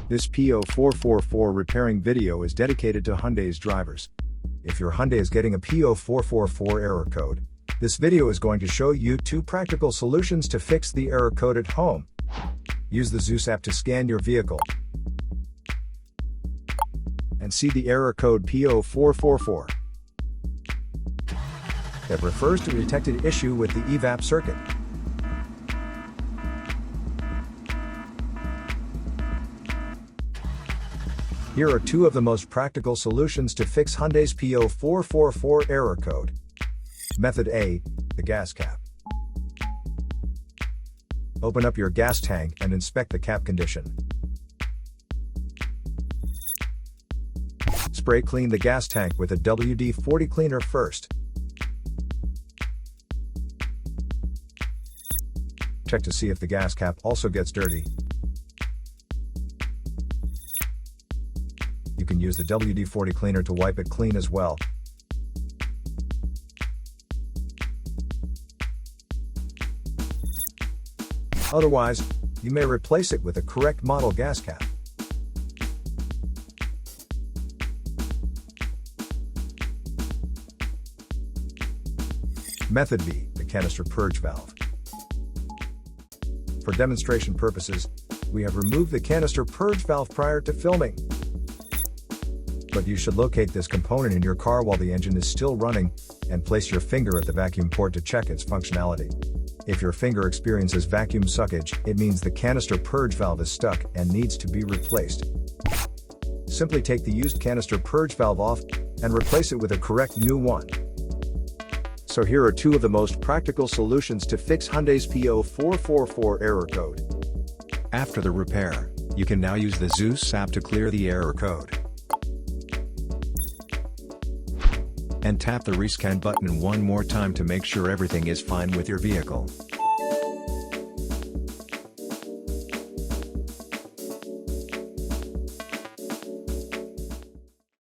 This P0444 repairing video is dedicated to Hyundai's drivers. If your Hyundai is getting a P0444 error code, this video is going to show you 2 practical solutions to fix the error code at home. Use the Zeus app to scan your vehicle and see the error code P0444 that refers to a detected issue with the EVAP circuit. Here are 2 of the most practical solutions to fix Hyundai's P0444 error code. Method A, the gas cap. Open up your gas tank and inspect the cap condition. Spray clean the gas tank with a WD-40 cleaner first. Check to see if the gas cap also gets dirty. You can use the WD-40 cleaner to wipe it clean as well. Otherwise, you may replace it with a correct model gas cap. Method B, the canister purge valve. For demonstration purposes, we have removed the canister purge valve prior to filming. But you should locate this component in your car while the engine is still running, and place your finger at the vacuum port to check its functionality. If your finger experiences vacuum suckage, it means the canister purge valve is stuck and needs to be replaced. Simply take the used canister purge valve off and replace it with a correct new one. So here are 2 of the most practical solutions to fix Hyundai's P0444 error code. After the repair, you can now use the Zeus app to clear the error code. And tap the rescan button one more time to make sure everything is fine with your vehicle.